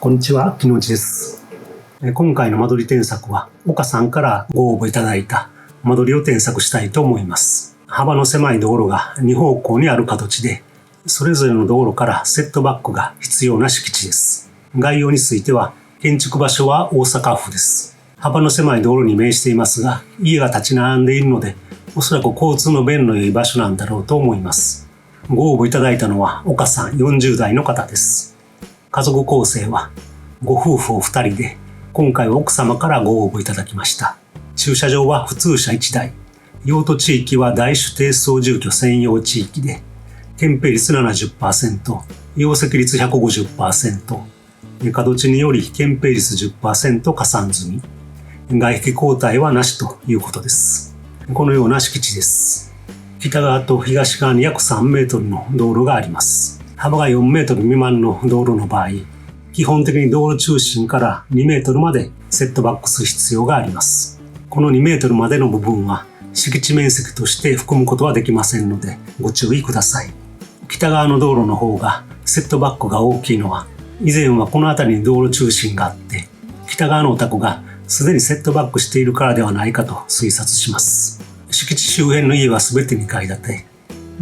こんにちは、木之内です。今回の間取り添削は岡さんからご応募いただいた間取りを添削したいと思います。幅の狭い道路が2方向にある形で、それぞれの道路からセットバックが必要な敷地です。概要については、建築場所は大阪府です。幅の狭い道路に面していますが、家が立ち並んでいるので、おそらく交通の便の良い場所なんだろうと思います。ご応募いただいたのは岡さん40代の方です。家族構成はご夫婦お二人で、今回は奥様からご応募いただきました。駐車場は普通車1台。用途地域は大種低層住居専用地域で、建蔽率 70%、容積率 150%、角地により建蔽率 10% 加算済み。外壁交代はなしということです。このような敷地です。北側と東側に約3メートルの道路があります。幅が4メートル未満の道路の場合、基本的に道路中心から2メートルまでセットバックする必要があります。この2メートルまでの部分は敷地面積として含むことはできませんのでご注意ください。北側の道路の方がセットバックが大きいのは、以前はこの辺りに道路中心があって、北側のお宅がすでにセットバックしているからではないかと推察します。敷地周辺の家はすべて2階建て。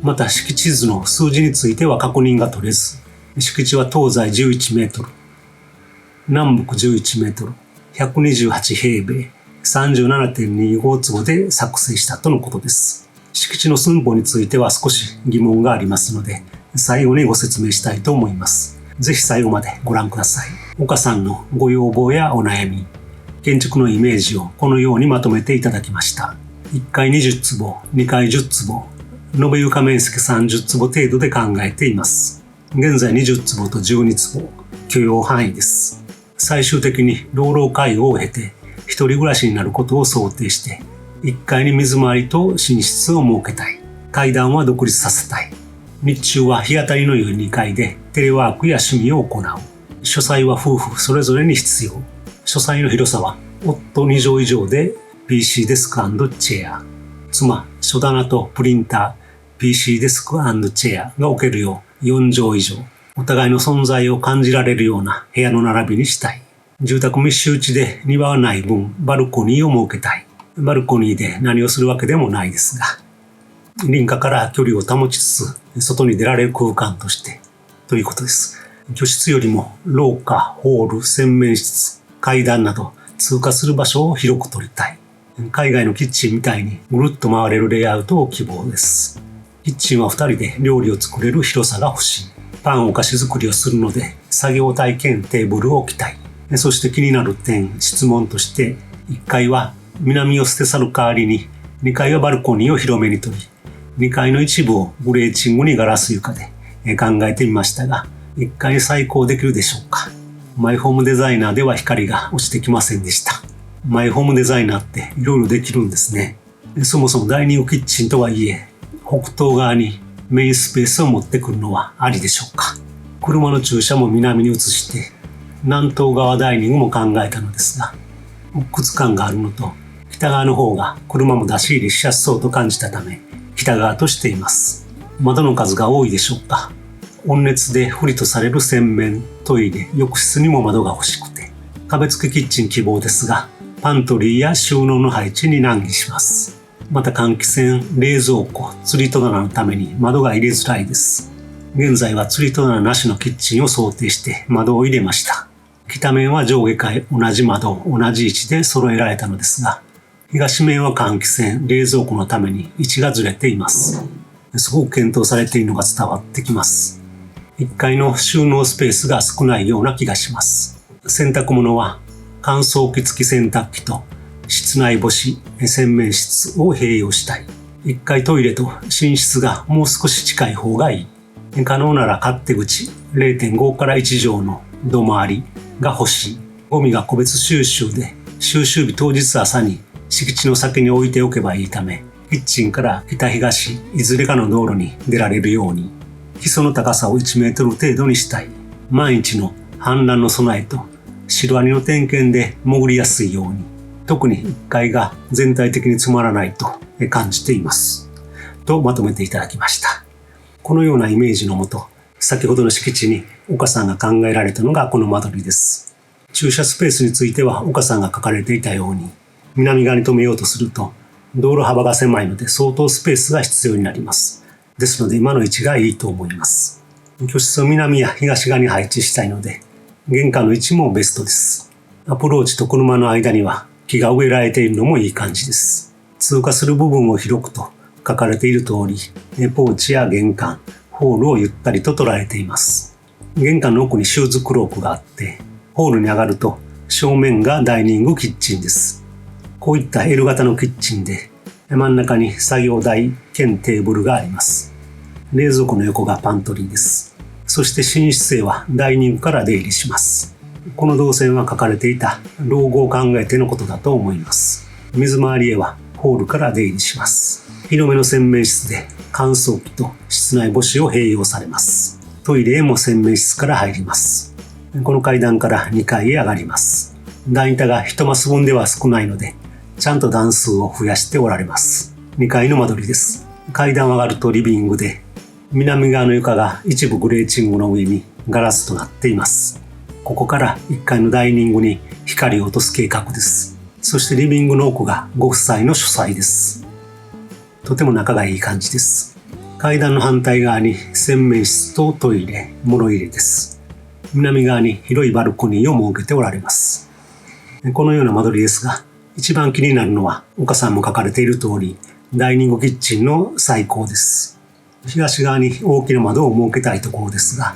また敷地図の数字については確認が取れず、敷地は東西11メートル、南北11メートル、128平米、37.25 坪で作成したとのことです。敷地の寸法については少し疑問がありますので、最後にご説明したいと思います。ぜひ最後までご覧ください。岡さんのご要望やお悩み、建築のイメージをこのようにまとめていただきました。1階20坪、2階10坪、延べ床面積30坪程度で考えています。現在20坪と12坪、許容範囲です。最終的に老老介護を経て一人暮らしになることを想定して、1階に水回りと寝室を設けたい。階段は独立させたい。日中は日当たりの良い2階でテレワークや趣味を行う。書斎は夫婦それぞれに必要。書斎の広さは夫2畳以上で PC デスク&チェア。妻、書棚とプリンター、PC デスク&チェアが置けるよう4畳以上。お互いの存在を感じられるような部屋の並びにしたい。住宅密集地で庭はない分、バルコニーを設けたい。バルコニーで何をするわけでもないですが、隣家から距離を保ちつつ、外に出られる空間として、ということです。居室よりも廊下、ホール、洗面室、階段など通過する場所を広く取りたい。海外のキッチンみたいにぐるっと回れるレイアウトを希望です。キッチンは2人で料理を作れる広さが欲しい。パンお菓子作りをするので作業台兼テーブルを置きたい。そして気になる点、質問として1階は南を捨て去る代わりに2階はバルコニーを広めに取り、2階の一部をグレーチングにガラス床で考えてみましたが、1階に再興できるでしょうか。マイホームデザイナーでは光が落ちてきませんでした。マイホームデザイナーっていろいろできるんですね。そもそもダイニングキッチンとはいえ、北東側にメインスペースを持ってくるのはありでしょうか。車の駐車も南に移して南東側ダイニングも考えたのですが、鬱屈感があるのと北側の方が車も出し入れしやすそうと感じたため北側としています。窓の数が多いでしょうか。温熱で不利とされる洗面、トイレ、浴室にも窓が欲しくて、壁付きキッチン希望ですが、パントリーや収納の配置に難儀します。また換気扇、冷蔵庫、吊り戸棚のために窓が入れづらいです。現在は吊り戸棚なしのキッチンを想定して窓を入れました。北面は上下階同じ窓、同じ位置で揃えられたのですが、東面は換気扇、冷蔵庫のために位置がずれています。すごく検討されているのが伝わってきます。1階の収納スペースが少ないような気がします。洗濯物は乾燥機付き洗濯機と室内干し、洗面室を併用したい。1階トイレと寝室がもう少し近い方がいい。可能なら勝手口 0.5 から1畳の土回りが欲しい。ゴミが個別収集で収集日当日朝に敷地の先に置いておけばいいため、キッチンから北東いずれかの道路に出られるように、基礎の高さを1メートル程度にしたい。万一の氾濫の備えとシロアリの点検で潜りやすいように、特に1階が全体的につまらないと感じています。とまとめていただきました。このようなイメージのもと、先ほどの敷地に岡さんが考えられたのがこの間取りです。駐車スペースについては岡さんが書かれていたように、南側に止めようとすると道路幅が狭いので相当スペースが必要になります。ですので今の位置がいいと思います。居室を南や東側に配置したいので、玄関の位置もベストです。アプローチと車の間には木が植えられているのもいい感じです。通過する部分を広くと書かれている通り、ポーチや玄関、ホールをゆったりと捉えています。玄関の奥にシューズクロークがあって、ホールに上がると正面がダイニングキッチンです。こういった L 型のキッチンで、真ん中に作業台兼テーブルがあります。冷蔵庫の横がパントリーです。そして寝室へはダイニングから出入りします。この動線は書かれていた老後を考えてのことだと思います。水回りへはホールから出入りします。広めの洗面室で乾燥機と室内干しを併用されます。トイレへも洗面室から入ります。この階段から2階へ上がります。段板が1マス分では少ないので、ちゃんと段数を増やしておられます。2階の間取りです。階段を上がるとリビングで、南側の床が一部グレーチングの上にガラスとなっています。ここから1階のダイニングに光を落とす計画です。そしてリビングの奥がご夫妻の書斎です。とても仲がいい感じです。階段の反対側に洗面室とトイレ、物入れです。南側に広いバルコニーを設けておられます。このような間取りですが、一番気になるのは岡さんも書かれている通り、ダイニングキッチンの採光です。東側に大きな窓を設けたいところですが、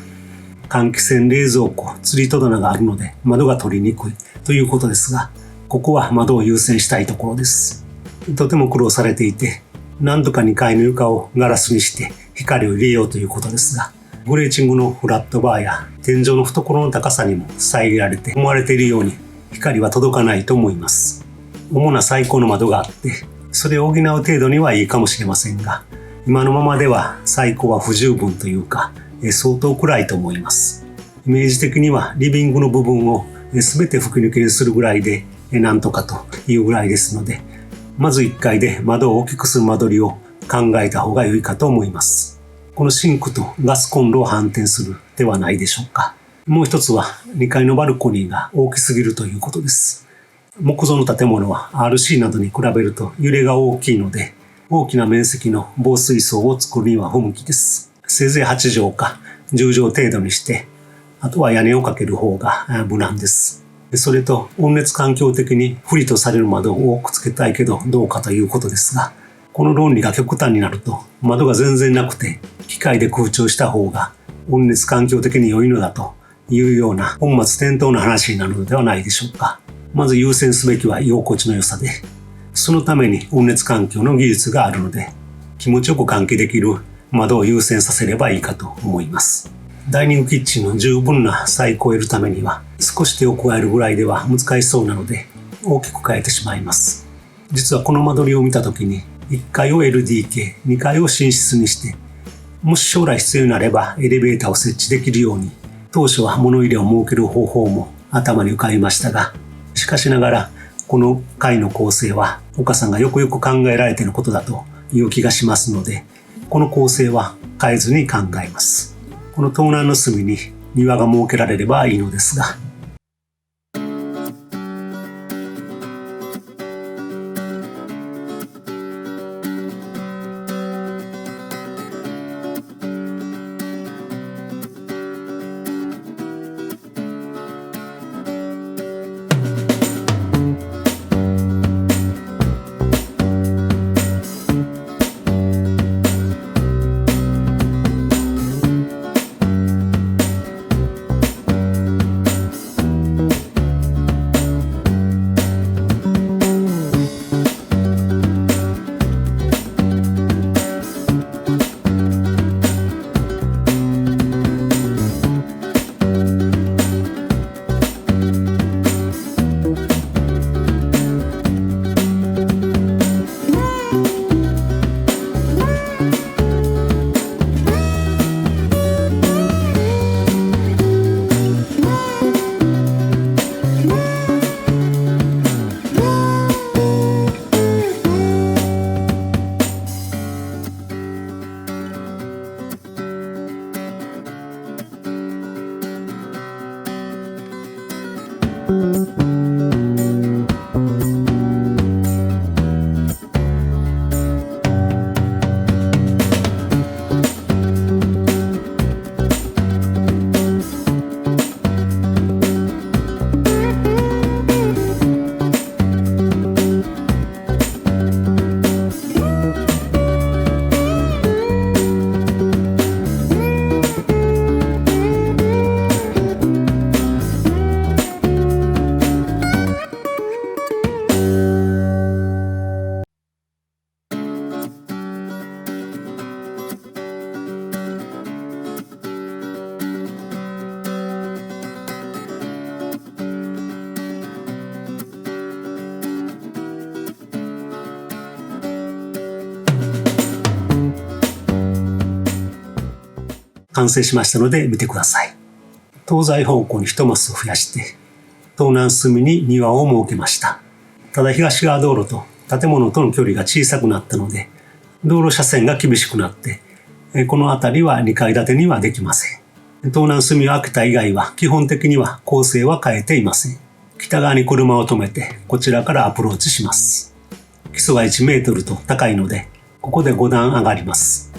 換気扇、冷蔵庫、吊り戸棚があるので窓が取りにくいということですが、ここは窓を優先したいところです。とても苦労されていて、何度か2階の床をガラスにして光を入れようということですが、グレーチングのフラットバーや天井の懐の高さにも遮られて思われているように光は届かないと思います。主な採光の窓があって、それを補う程度にはいいかもしれませんが、今のままでは採光は不十分というか、相当暗いと思います。イメージ的にはリビングの部分を全て吹き抜けにするぐらいでなんとかというぐらいですので、まず1階で窓を大きくする間取りを考えた方が良いかと思います。このシンクとガスコンロを反転するではないでしょうか。もう一つは2階のバルコニーが大きすぎるということです。木造の建物は RC などに比べると揺れが大きいので、大きな面積の防水層を作るには不向きです。せいぜい8畳か10畳程度にして、あとは屋根をかける方が無難です。それと温熱環境的に不利とされる窓を多くつけたいけどどうかということですが、この論理が極端になると窓が全然なくて機械で空調した方が温熱環境的に良いのだというような本末転倒な話になるのではないでしょうか。まず優先すべきは居心地の良さで、そのために温熱環境の技術があるので、気持ちよく換気できる窓を優先させればいいかと思います。ダイニングキッチンの十分な採光を得るためには、少し手を加えるぐらいでは難しそうなので、大きく変えてしまいます。実はこの間取りを見たときに、1階を LDK、2階を寝室にして、もし将来必要になればエレベーターを設置できるように、当初は物入れを設ける方法も頭に浮かびましたが、しかしながら、この階の構成は岡さんがよくよく考えられていることだという気がしますので、この構成は変えずに考えます。この東南の隅に庭が設けられればいいのですが、完成しましたので見てください。東西方向に1マスを増やして、東南隅に庭を設けました。ただ東側道路と建物との距離が小さくなったので、道路車線が厳しくなって、この辺りは2階建てにはできません。東南隅を開けた以外は基本的には構成は変えていません。北側に車を止めて、こちらからアプローチします。基礎が1メートルと高いので、ここで5段上がります。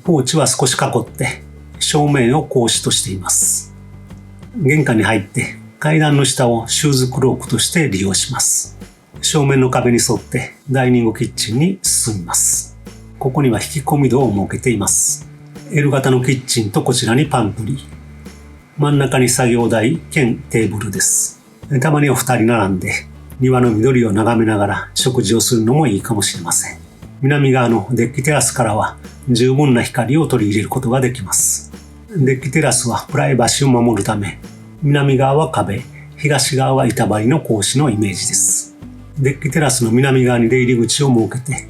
ポーチは少し囲って、正面を格子としています。玄関に入って階段の下をシューズクロークとして利用します。正面の壁に沿ってダイニングキッチンに進みます。ここには引き込み戸を設けています。L 型のキッチンとこちらにパントリー。真ん中に作業台兼テーブルです。たまにお二人並んで庭の緑を眺めながら食事をするのもいいかもしれません。南側のデッキテラスからは十分な光を取り入れることができます。デッキテラスはプライバシーを守るため、南側は壁、東側は板張りの格子のイメージです。デッキテラスの南側に出入り口を設けて、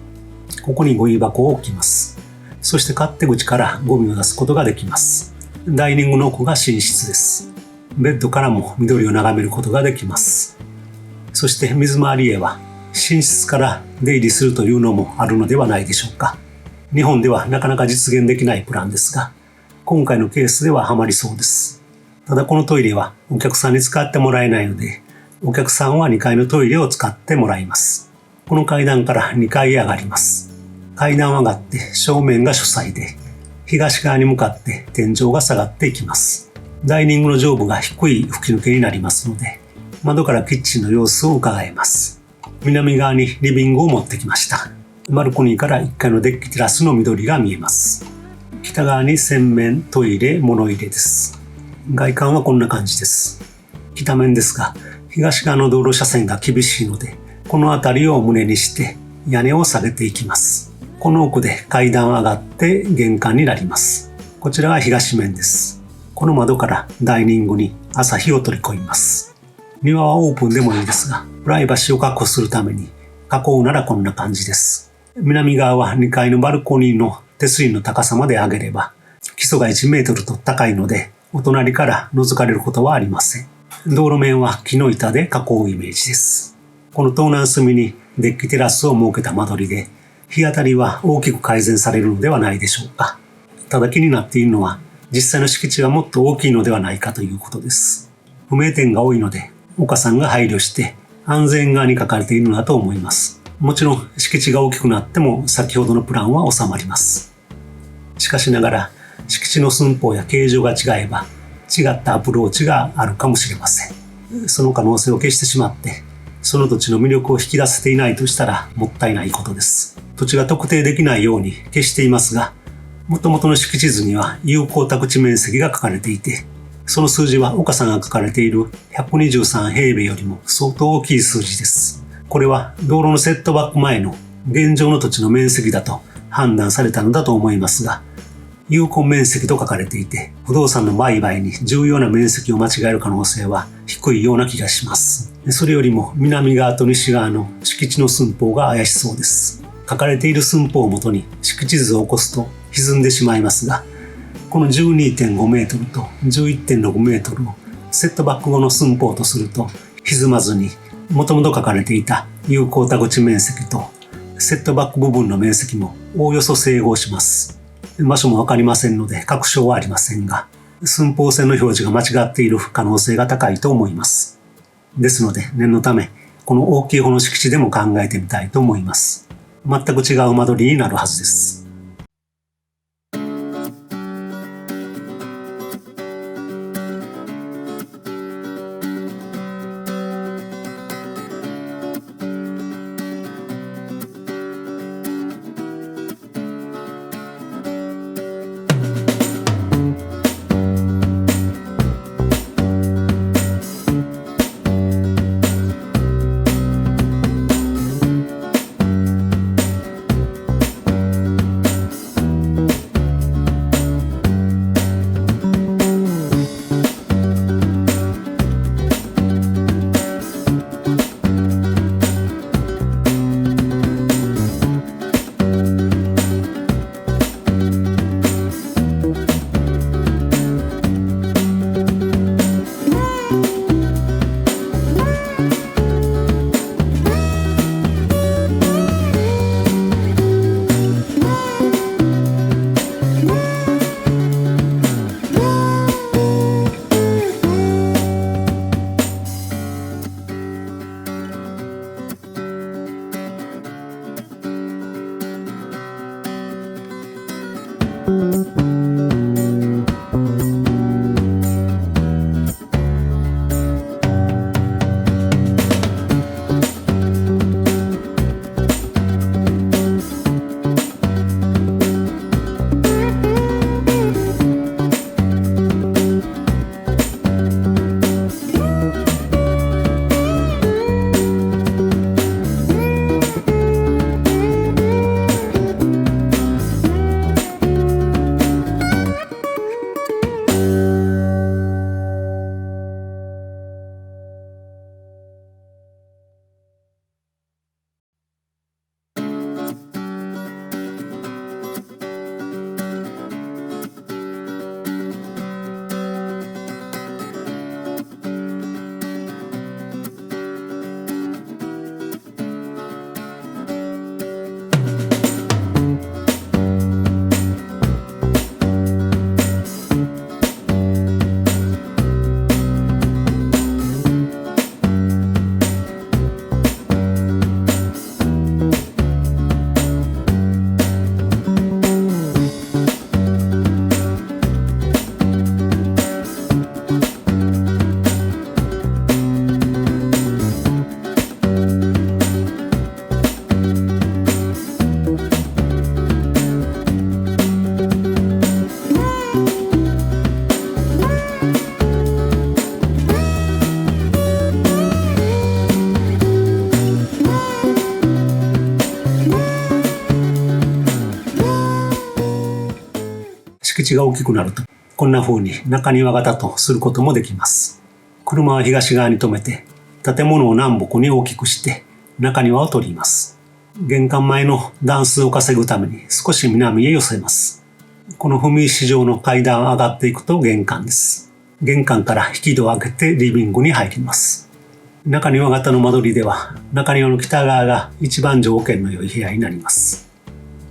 ここにゴミ箱を置きます。そして勝手口からゴミを出すことができます。ダイニングの奥が寝室です。ベッドからも緑を眺めることができます。そして水回りへは寝室から出入りするというのもあるのではないでしょうか。日本ではなかなか実現できないプランですが、今回のケースではハマりそうです。ただこのトイレはお客さんに使ってもらえないので、お客さんは2階のトイレを使ってもらいます。この階段から2階へ上がります。階段を上がって正面が書斎で、東側に向かって天井が下がっていきます。ダイニングの上部が低い吹き抜けになりますので、窓からキッチンの様子を伺えます。南側にリビングを持ってきました。バルコニーから1階のデッキテラスの緑が見えます。北側に洗面、トイレ、物入れです。外観はこんな感じです。北面ですが、東側の道路車線が厳しいので、この辺りを胸にして屋根を下げていきます。この奥で階段を上がって玄関になります。こちらは東面です。この窓からダイニングに朝日を取り込みます。庭はオープンでもいいですが、プライバシーを確保するために囲うならこんな感じです。南側は2階のバルコニーの手すりの高さまで上げれば、基礎が1メートルと高いので、お隣から覗かれることはありません。道路面は木の板で囲うイメージです。この東南隅にデッキテラスを設けた間取りで、日当たりは大きく改善されるのではないでしょうか。ただ気になっているのは、実際の敷地がもっと大きいのではないかということです。不明点が多いので、岡さんが配慮して安全側に書かれているのだと思います。もちろん敷地が大きくなっても先ほどのプランは収まります。しかしながら敷地の寸法や形状が違えば違ったアプローチがあるかもしれません。その可能性を消してしまってその土地の魅力を引き出せていないとしたらもったいないことです。土地が特定できないように消していますが、元々の敷地図には有効宅地面積が書かれていて、その数字は岡さんが書かれている123平米よりも相当大きい数字です。これは道路のセットバック前の現状の土地の面積だと判断されたのだと思いますが、有効面積と書かれていて、不動産の売買に重要な面積を間違える可能性は低いような気がします。それよりも南側と西側の敷地の寸法が怪しそうです。書かれている寸法をもとに敷地図を起こすと歪んでしまいますが、この 12.5 メートルと 11.6 メートルをセットバック後の寸法とすると歪まずに、もともと書かれていた有効宅地面積とセットバック部分の面積もおおよそ整合します。場所もわかりませんので確証はありませんが、寸法線の表示が間違っている可能性が高いと思います。ですので念のためこの大きい方の敷地でも考えてみたいと思います。全く違う間取りになるはずです。敷地が大きくなると、こんな風に中庭型とすることもできます。車は東側に止めて、建物を南北に大きくして中庭を取ります。玄関前の段数を稼ぐために少し南へ寄せます。この踏石状の階段を上がっていくと玄関です。玄関から引き戸を開けてリビングに入ります。中庭型の間取りでは中庭の北側が一番条件の良い部屋になります。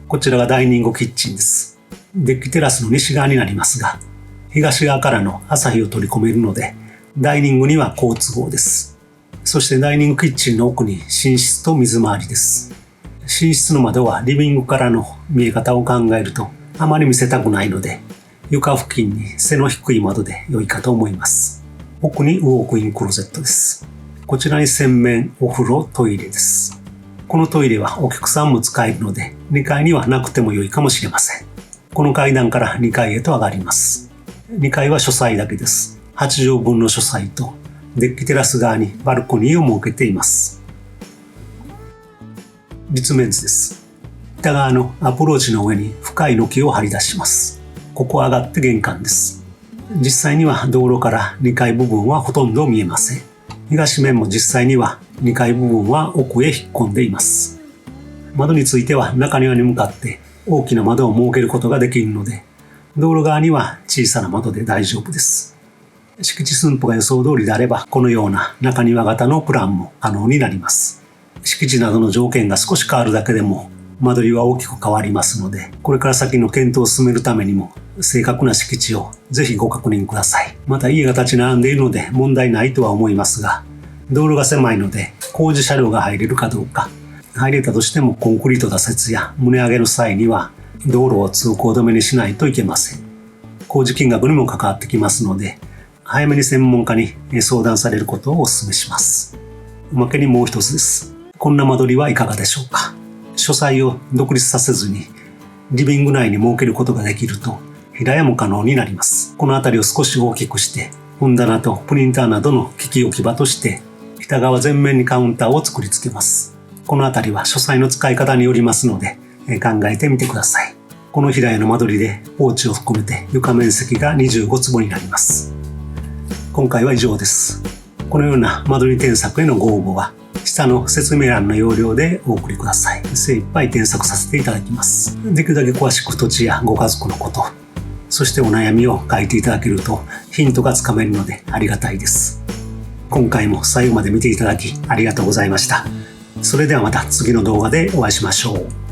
こちらがダイニングキッチンです。デッキテラスの西側になりますが、東側からの朝日を取り込めるのでダイニングには好都合です。そしてダイニングキッチンの奥に寝室と水回りです。寝室の窓はリビングからの見え方を考えるとあまり見せたくないので、床付近に背の低い窓で良いかと思います。奥にウォークインクローゼットです。こちらに洗面、お風呂、トイレです。このトイレはお客さんも使えるので2階にはなくても良いかもしれません。この階段から2階へと上がります。2階は書斎だけです。8畳分の書斎とデッキテラス側にバルコニーを設けています。立面図です。北側のアプローチの上に深い軒を張り出します。ここ上がって玄関です。実際には道路から2階部分はほとんど見えません。東面も実際には2階部分は奥へ引っ込んでいます。窓については中庭に向かって大きな窓を設けることができるので、道路側には小さな窓で大丈夫です。敷地寸法が予想通りであれば、このような中庭型のプランも可能になります。敷地などの条件が少し変わるだけでも間取りは大きく変わりますので、これから先の検討を進めるためにも正確な敷地をぜひご確認ください。また家が立ち並んでいるので問題ないとは思いますが、道路が狭いので工事車両が入れるかどうか、入れたとしてもコンクリート打設や棟上げの際には道路を通行止めにしないといけません。工事金額にも関わってきますので、早めに専門家に相談されることをお勧めします。おまけにもう一つです。こんな間取りはいかがでしょうか。書斎を独立させずにリビング内に設けることができると平屋も可能になります。この辺りを少し大きくして本棚とプリンターなどの機器置き場として北側全面にカウンターを作り付けます。この辺りは書斎の使い方によりますので考えてみてください。この平屋の間取りでポーチを含めて床面積が25坪になります。今回は以上です。このような間取り添削へのご応募は下の説明欄の要領でお送りください。精一杯添削させていただきます。できるだけ詳しく土地やご家族のこと、そしてお悩みを書いていただけるとヒントがつかめるのでありがたいです。今回も最後まで見ていただきありがとうございました。それではまた次の動画でお会いしましょう。